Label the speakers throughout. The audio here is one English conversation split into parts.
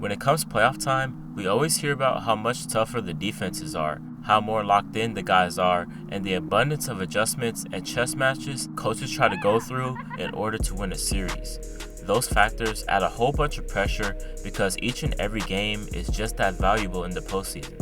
Speaker 1: When it comes playoff time, we always hear about how much tougher the defenses are, how more locked in the guys are, and the abundance of adjustments and chess matches coaches try to go through in order to win a series. Those factors add a whole bunch of pressure because each and every game is just that valuable in the postseason.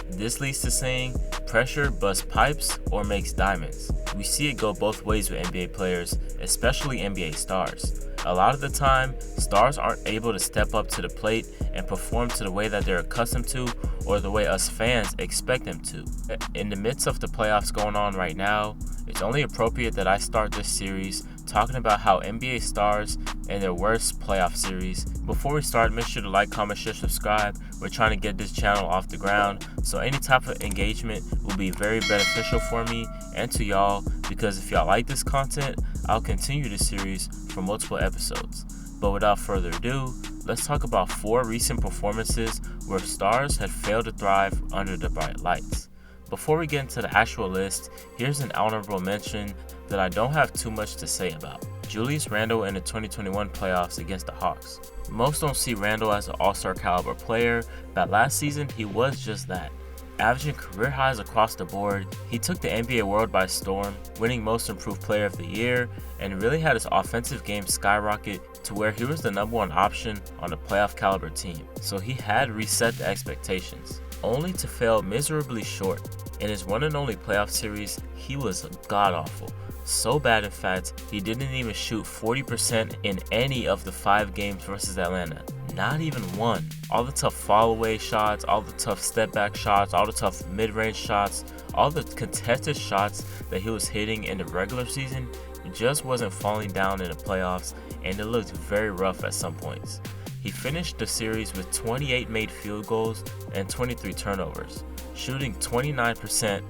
Speaker 1: This leads to saying, pressure busts pipes or makes diamonds. We see it go both ways with NBA players, especially NBA stars. A lot of the time, stars aren't able to step up to the plate and perform to the way that they're accustomed to or the way us fans expect them to. In the midst of the playoffs going on right now, it's only appropriate that I start this series talking about how NBA stars and their worst playoff series. Before we start, make sure to like, comment, share, subscribe. We're trying to get this channel off the ground, so any type of engagement will be very beneficial for me and to y'all, because if y'all like this content, I'll continue this series for multiple episodes. But without further ado, let's talk about 4 recent performances where stars had failed to thrive under the bright lights. Before we get into the actual list, here's an honorable mention that I don't have too much to say about. Julius Randle in the 2021 playoffs against the Hawks. Most don't see Randle as an all-star caliber player, but last season he was just that. Averaging career highs across the board, he took the NBA world by storm, winning Most Improved Player of the Year, and really had his offensive game skyrocket to where he was the #1 option on a playoff caliber team. So he had reset the expectations, only to fail miserably short. In his one and only playoff series, he was god-awful. So bad in fact, he didn't even shoot 40% in any of the 5 games versus Atlanta. Not even one. All the tough fall-away shots, all the tough step-back shots, all the tough mid-range shots, all the contested shots that he was hitting in the regular season just wasn't falling down in the playoffs, and it looked very rough at some points. He finished the series with 28 made field goals and 23 turnovers, shooting 29%,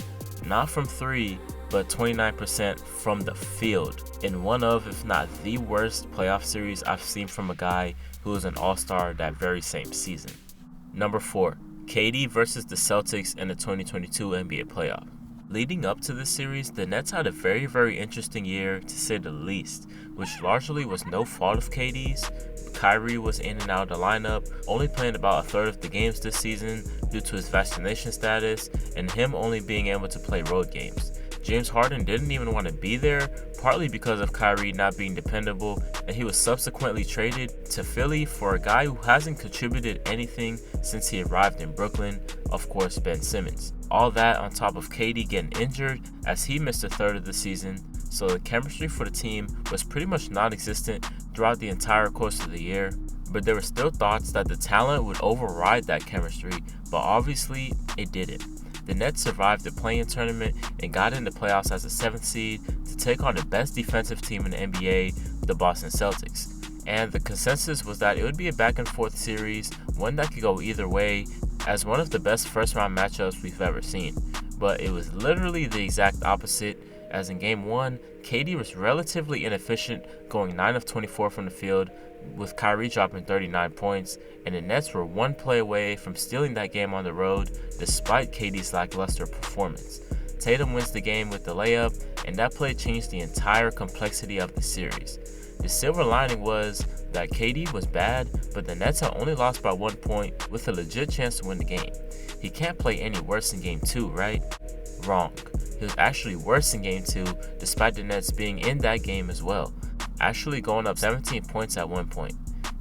Speaker 1: not from 3, but 29% from the field, in one of, if not the worst playoff series I've seen from a guy who was an all-star that very same season. Number 4, KD versus the Celtics in the 2022 NBA playoff. Leading up to this series, the Nets had a very interesting year to say the least, which largely was no fault of KD's. Kyrie was in and out of the lineup, only playing about a third of the games this season due to his vaccination status and him only being able to play road games. James Harden didn't even want to be there, partly because of Kyrie not being dependable, and he was subsequently traded to Philly for a guy who hasn't contributed anything since he arrived in Brooklyn, of course Ben Simmons. All that on top of KD getting injured as he missed a third of the season, so the chemistry for the team was pretty much non-existent throughout the entire course of the year. But there were still thoughts that the talent would override that chemistry, but obviously it didn't. The Nets survived the play-in tournament and got in the playoffs as a 7th seed to take on the best defensive team in the NBA, the Boston Celtics. And the consensus was that it would be a back-and-forth series, one that could go either way, as one of the best first-round matchups we've ever seen. But it was literally the exact opposite, as in Game 1, KD was relatively inefficient, going 9 of 24 from the field, with Kyrie dropping 39 points, and the Nets were one play away from stealing that game on the road despite KD's lackluster performance. Tatum wins the game with the layup, and that play changed the entire complexity of the series. The silver lining was that KD was bad, but the Nets had only lost by 1 point with a legit chance to win the game. He can't play any worse in Game 2, right? Wrong. He was actually worse in Game 2 despite the Nets being in that game as well, actually going up 17 points at one point.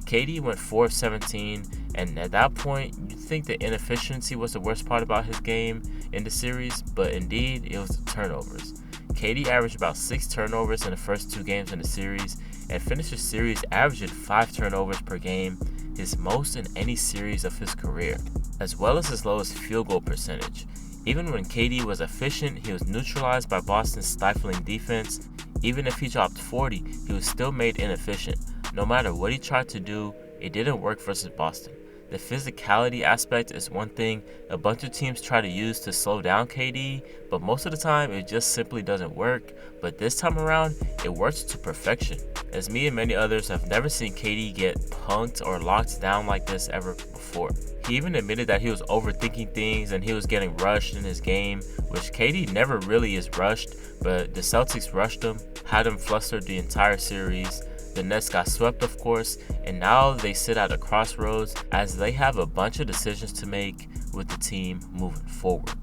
Speaker 1: KD went 4 of 17, and at that point, you'd think the inefficiency was the worst part about his game in the series, but indeed, it was the turnovers. KD averaged about 6 turnovers in the first 2 games in the series, and finished the series averaging 5 turnovers per game, his most in any series of his career, as well as his lowest field goal percentage. Even when KD was efficient, he was neutralized by Boston's stifling defense. Even if he dropped 40, he was still made inefficient. No matter what he tried to do, it didn't work versus Boston. The physicality aspect is one thing a bunch of teams try to use to slow down KD, but most of the time it just simply doesn't work. But this time around, it works to perfection, as me and many others have never seen KD get punked or locked down like this ever before. He even admitted that he was overthinking things and he was getting rushed in his game, which KD never really is rushed, but the Celtics rushed him, had him flustered the entire series. The Nets got swept, of course, and now they sit at a crossroads as they have a bunch of decisions to make with the team moving forward.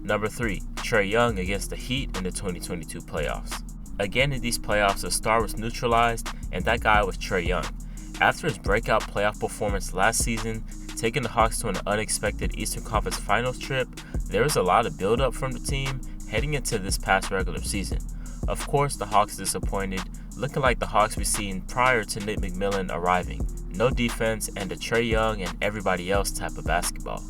Speaker 1: Number 3, Trae Young against the Heat in the 2022 playoffs. Again, in these playoffs, a star was neutralized, and that guy was Trae Young. After his breakout playoff performance last season, taking the Hawks to an unexpected Eastern Conference Finals trip, there was a lot of build-up from the team heading into this past regular season. Of course, the Hawks disappointed, looking like the Hawks we've seen prior to Nick McMillan arriving. No defense and the Trae Young and everybody else type of basketball.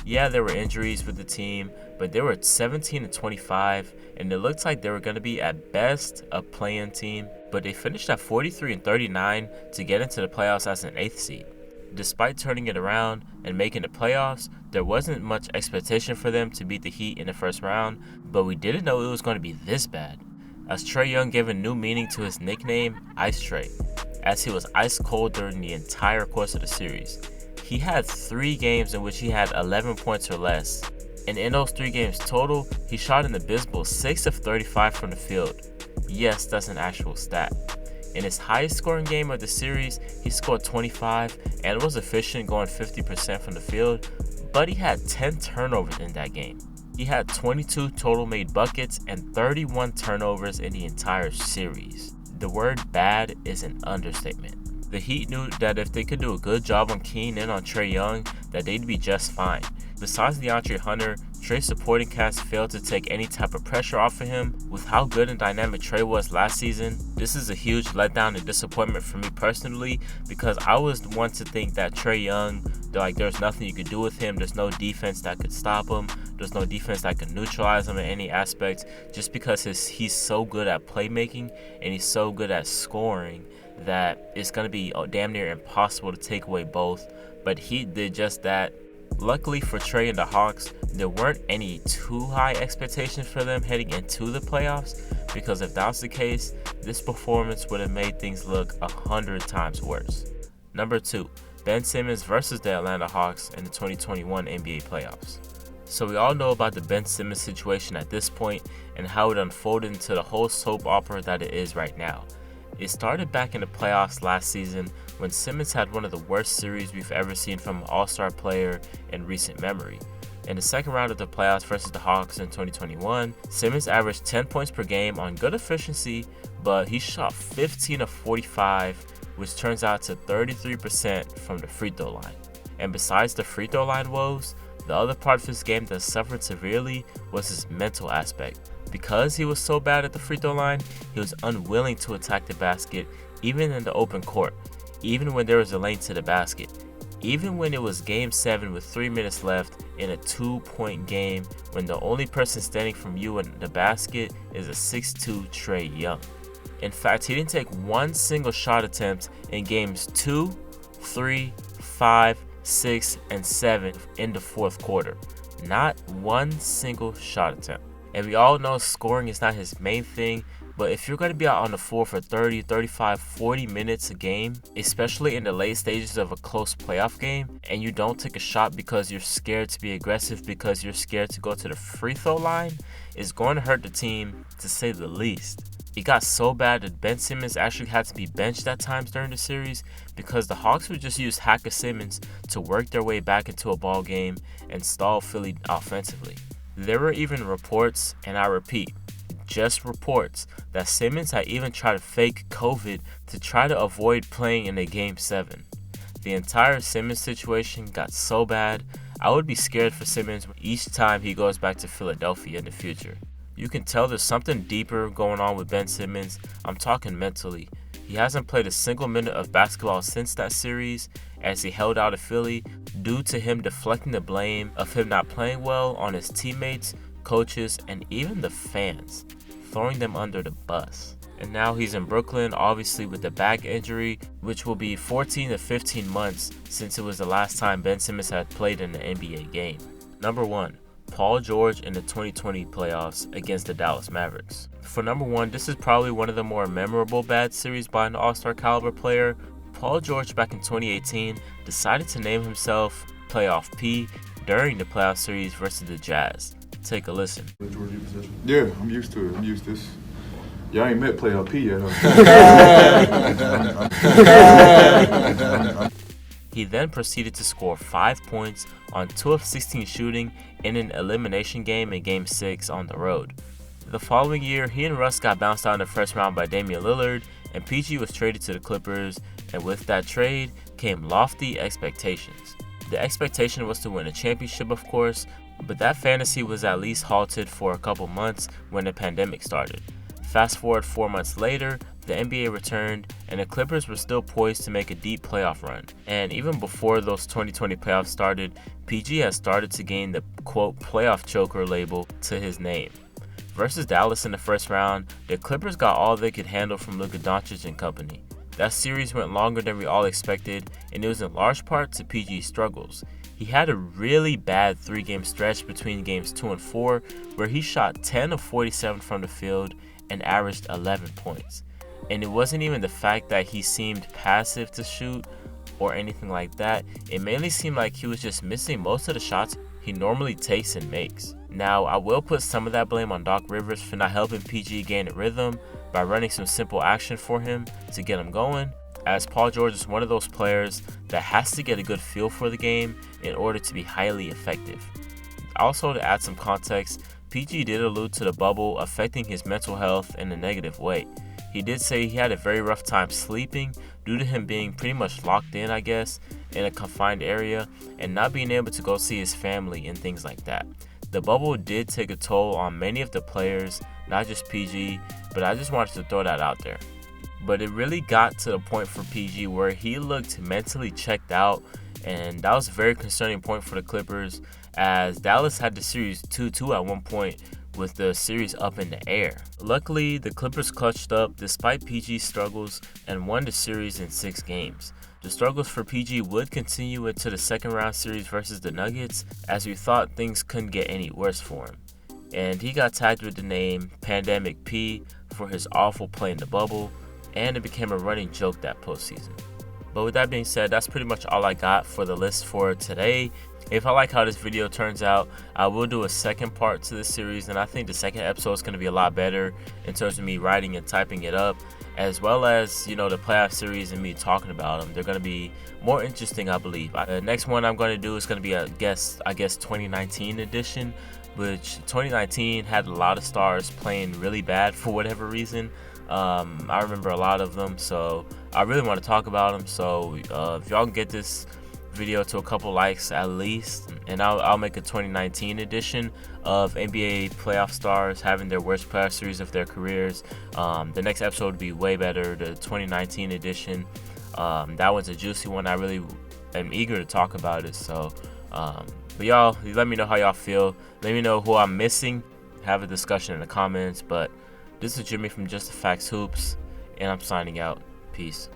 Speaker 1: Yeah, there were injuries with the team, but they were 17-25, and it looked like they were going to be at best a play-in team, but they finished at 43-39 to get into the playoffs as an 8th seed. Despite turning it around and making the playoffs, there wasn't much expectation for them to beat the Heat in the first round, but we didn't know it was going to be this bad, as Trae Young gave a new meaning to his nickname, Ice Trae, as he was ice cold during the entire course of the series. He had 3 games in which he had 11 points or less, and in those 3 games total, he shot an abysmal 6 of 35 from the field. Yes, that's an actual stat. In his highest scoring game of the series, he scored 25 and was efficient, going 50% from the field, but he had 10 turnovers in that game. He had 22 total made buckets and 31 turnovers in the entire series. The word bad is an understatement. The Heat knew that if they could do a good job on keying in on Trae Young, that they'd be just fine. Besides DeAndre Hunter, Trae's supporting cast failed to take any type of pressure off of him. With how good and dynamic Trae was last season, this is a huge letdown and disappointment for me personally, because I was the one to think that Trae Young, there's nothing you could do with him, there's no defense that could stop him, there's no defense that could neutralize him in any aspect, just because he's so good at playmaking and he's so good at scoring that it's going to be damn near impossible to take away both. But he did just that. Luckily for Trae and the Hawks, there weren't any too high expectations for them heading into the playoffs, because if that was the case, this performance would have made things look 100 times worse. Number 2, Ben Simmons versus the Atlanta Hawks in the 2021 NBA playoffs. So we all know about the Ben Simmons situation at this point and how it unfolded into the whole soap opera that it is right now. It started back in the playoffs last season when Simmons had one of the worst series we've ever seen from an all-star player in recent memory. In the second round of the playoffs versus the Hawks in 2021, Simmons averaged 10 points per game on good efficiency, but he shot 15 of 45, which turns out to 33% from the free throw line. And besides the free throw line woes, the other part of his game that suffered severely was his mental aspect. Because he was so bad at the free throw line, he was unwilling to attack the basket even in the open court, even when there was a lane to the basket, even when it was Game 7 with 3 minutes left in a 2-point game when the only person standing from you in the basket is a 6'2" Trae Young. In fact, he didn't take one single shot attempt in Games 2, 3, 5, 6, and 7 in the fourth quarter. Not one single shot attempt. And we all know scoring is not his main thing, but if you're going to be out on the floor for 30, 35, 40 minutes a game, especially in the late stages of a close playoff game, and you don't take a shot because you're scared to be aggressive, because you're scared to go to the free throw line, it's going to hurt the team, to say the least. It got so bad that Ben Simmons actually had to be benched at times during the series because the Hawks would just use Hacker Simmons to work their way back into a ball game and stall Philly offensively. There were even reports, and I repeat, just reports, that Simmons had even tried to fake COVID to try to avoid playing in a Game 7. The entire Simmons situation got so bad, I would be scared for Simmons each time he goes back to Philadelphia in the future. You can tell there's something deeper going on with Ben Simmons. I'm talking mentally. He hasn't played a single minute of basketball since that series, as he held out of Philly due to him deflecting the blame of him not playing well on his teammates, coaches, and even the fans, throwing them under the bus. And now he's in Brooklyn, obviously with the back injury, which will be 14 to 15 months since it was the last time Ben Simmons had played in an NBA game. Number 1. Paul George in the 2020 playoffs against the Dallas Mavericks. For number 1, this is probably one of the more memorable bad series by an all-star caliber player. Paul George back in 2018 decided to name himself Playoff P during the playoff series versus the Jazz. Take a listen.
Speaker 2: Yeah, I'm used to it. I'm used to this. Y'all ain't met Player P yet,
Speaker 1: He then proceeded to score 5 points on 2 of 16 shooting in an elimination game in Game 6 on the road. The following year, he and Russ got bounced out in the first round by Damian Lillard, and PG was traded to the Clippers, and with that trade came lofty expectations. The expectation was to win a championship, of course, but that fantasy was at least halted for a couple months when the pandemic started. Fast forward 4 months later, the NBA returned, and the Clippers were still poised to make a deep playoff run. And even before those 2020 playoffs started, PG has started to gain the quote playoff choker label to his name. Versus Dallas in the first round, the Clippers got all they could handle from Luka Doncic and company. That series went longer than we all expected, and it was in large part to PG's struggles. He had a really bad 3-game stretch between games 2 and 4 where he shot 10 of 47 from the field and averaged 11 points. And it wasn't even the fact that he seemed passive to shoot or anything like that. It mainly seemed like he was just missing most of the shots he normally takes and makes. Now, I will put some of that blame on Doc Rivers for not helping PG gain a rhythm by running some simple action for him to get him going, as Paul George is one of those players that has to get a good feel for the game in order to be highly effective. Also, to add some context, PG did allude to the bubble affecting his mental health in a negative way. He did say he had a very rough time sleeping due to him being pretty much locked in, I guess, in a confined area and not being able to go see his family and things like that. The bubble did take a toll on many of the players, not just PG, but I just wanted to throw that out there. But it really got to the point for PG where he looked mentally checked out, and that was a very concerning point for the Clippers, as Dallas had the series 2-2 at one point with the series up in the air. Luckily, the Clippers clutched up despite PG's struggles and won the series in 6 games. The struggles for PG would continue into the second round series versus the Nuggets, as we thought things couldn't get any worse for him. And he got tagged with the name Pandemic P for his awful play in the bubble, and it became a running joke that postseason. But with that being said, that's pretty much all I got for the list for today. If I like how this video turns out, I will do a second part to this series, and I think the second episode is going to be a lot better in terms of me writing and typing it up, as well as, the playoff series and me talking about them. They're going to be more interesting, I believe. The next one I'm going to do is going to be a 2019 edition, which 2019 had a lot of stars playing really bad for whatever reason. I remember a lot of them, so I really want to talk about them. So if y'all can get this video to a couple likes at least, and I'll make a 2019 edition of NBA playoff stars having their worst playoff series of their careers. The next episode would be way better, the 2019 edition. That one's a juicy one. I really am eager to talk about it. So but y'all, let me know how y'all feel. Let me know who I'm missing. Have a discussion in the comments. But this is Jimmy from Just the Facts Hoops, and I'm signing out. Peace.